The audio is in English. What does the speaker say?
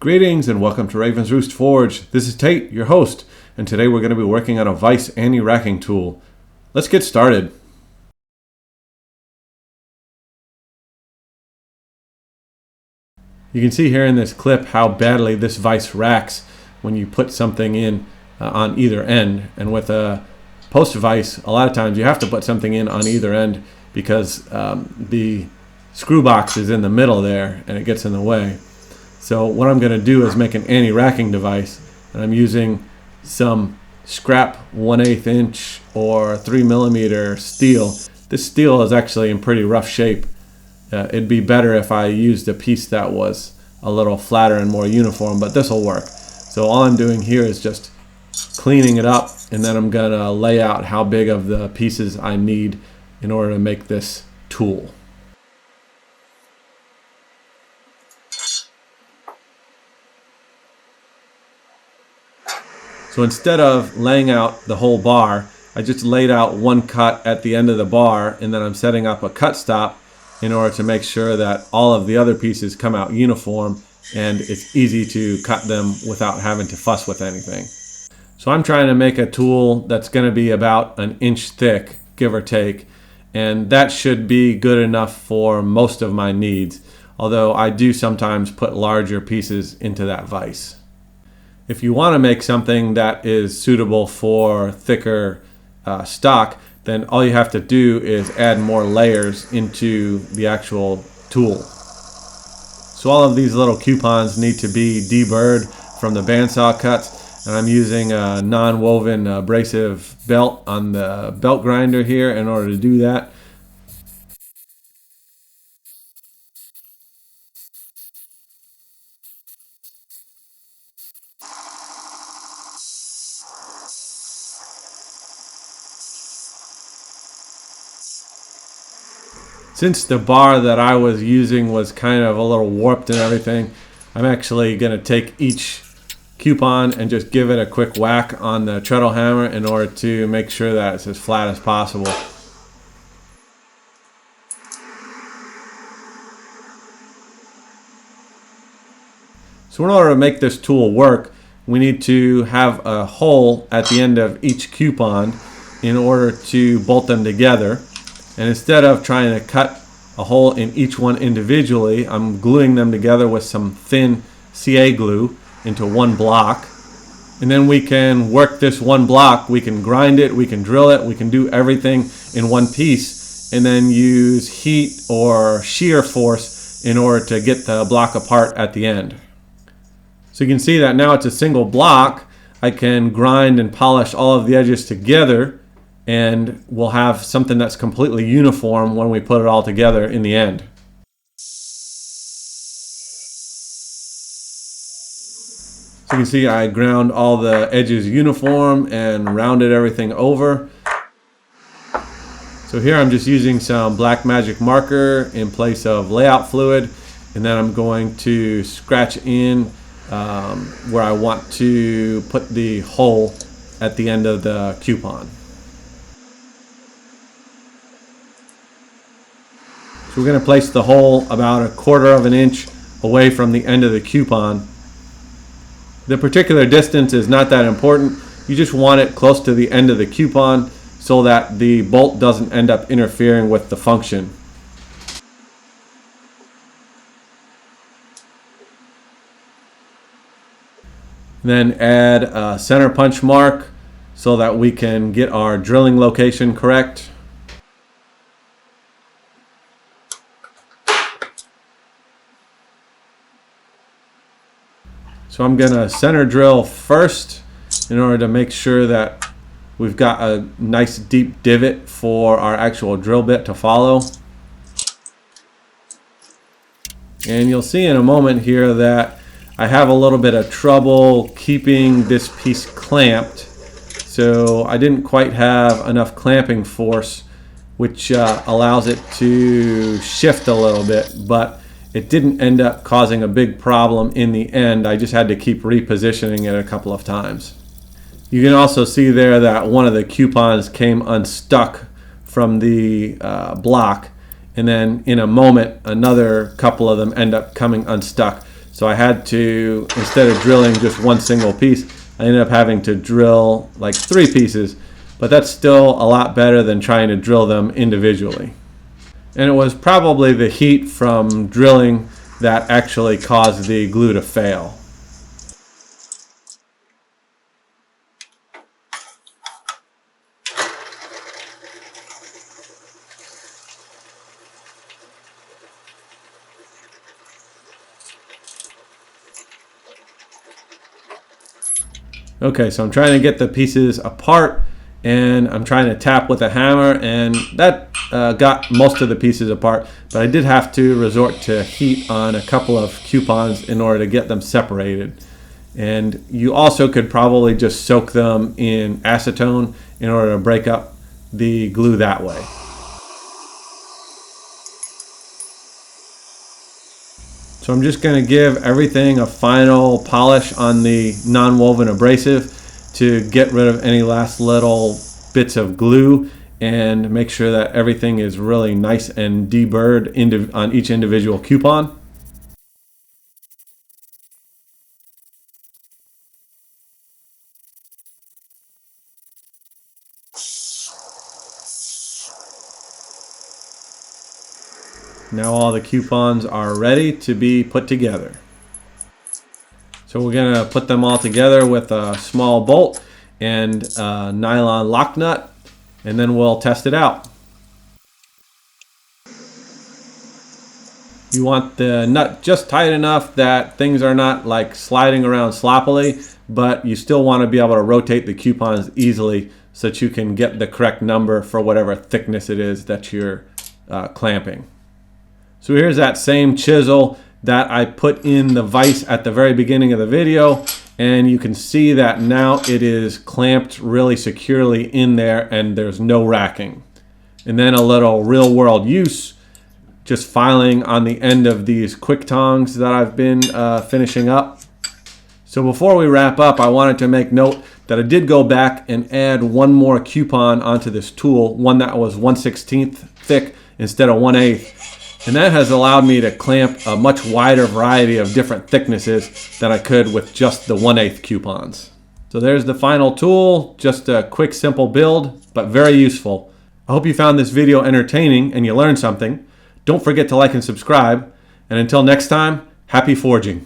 Greetings and welcome to Raven's Roost Forge. This is Tate, your host, and today we're going to be working on a vise anti-racking tool. Let's get started. You can see here in this clip how badly this vise racks when you put something in on either end. And with a post vise, a lot of times you have to put something in on either end because the screw box is in the middle there and it gets in the way. So what I'm going to do is make an anti-racking device, and I'm using some scrap 1/8 inch or 3mm steel. This steel is actually in pretty rough shape. It'd be better if I used a piece that was a little flatter and more uniform, but this will work. So all I'm doing here is just cleaning it up, and then I'm going to lay out how big of the pieces I need in order to make this tool. So instead of laying out the whole bar, I just laid out one cut at the end of the bar, and then I'm setting up a cut stop in order to make sure that all of the other pieces come out uniform and it's easy to cut them without having to fuss with anything. So I'm trying to make a tool that's going to be about 1 inch thick, give or take, and that should be good enough for most of my needs, although I do sometimes put larger pieces into that vise. If you want to make something that is suitable for thicker stock, then all you have to do is add more layers into the actual tool. So all of these little coupons need to be deburred from the bandsaw cuts, and I'm using a non-woven abrasive belt on the belt grinder here in order to do that. Since the bar that I was using was kind of a little warped and everything, I'm actually going to take each coupon and just give it a quick whack on the treadle hammer in order to make sure that it's as flat as possible. So in order to make this tool work, we need to have a hole at the end of each coupon in order to bolt them together. And instead of trying to cut a hole in each one individually, I'm gluing them together with some thin CA glue into one block. And then we can work this one block. We can grind it, we can drill it, we can do everything in one piece, and then use heat or shear force in order to get the block apart at the end. So you can see that now it's a single block. I can grind and polish all of the edges together, and we'll have something that's completely uniform when we put it all together in the end. So you can see I ground all the edges uniform and rounded everything over. So here I'm just using some black magic marker in place of layout fluid, and then I'm going to scratch in where I want to put the hole at the end of the coupon. So we're going to place the hole about 1/4 inch away from the end of the coupon. The particular distance is not that important. You just want it close to the end of the coupon so that the bolt doesn't end up interfering with the function. Then add a center punch mark so that we can get our drilling location correct. So I'm going to center drill first in order to make sure that we've got a nice deep divot for our actual drill bit to follow. And you'll see in a moment here that I have a little bit of trouble keeping this piece clamped. So I didn't quite have enough clamping force, which allows it to shift a little bit, but it didn't end up causing a big problem in the end. I just had to keep repositioning it a couple of times. You can also see there that one of the coupons came unstuck from the block, and then in a moment another couple of them end up coming unstuck. So I had to, instead of drilling just one single piece, I ended up having to drill like 3 pieces, but that's still a lot better than trying to drill them individually. And it was probably the heat from drilling that actually caused the glue to fail. Okay, so I'm trying to get the pieces apart, and I'm trying to tap with a hammer, and that got most of the pieces apart, but I did have to resort to heat on a couple of coupons in order to get them separated. And you also could probably just soak them in acetone in order to break up the glue that way. So I'm just going to give everything a final polish on the non-woven abrasive to get rid of any last little bits of glue and make sure that everything is really nice and deburred on each individual coupon. Now all the coupons are ready to be put together. So we're going to put them all together with a small bolt and a nylon lock nut, and then we'll test it out. You want the nut just tight enough that things are not like sliding around sloppily, but you still want to be able to rotate the coupons easily so that you can get the correct number for whatever thickness it is that you're clamping. So here's that same chisel that I put in the vise at the very beginning of the video, and you can see that now it is clamped really securely in there and there's no racking. And then a little real world use, just filing on the end of these quick tongs that I've been finishing up. So before we wrap up, I wanted to make note that I did go back and add one more coupon onto this tool, one that was 1/16 thick instead of 1/8. And that has allowed me to clamp a much wider variety of different thicknesses than I could with just the 1/8 coupons. So there's the final tool, just a quick simple build, but very useful. I hope you found this video entertaining and you learned something. Don't forget to like and subscribe. And until next time, happy forging.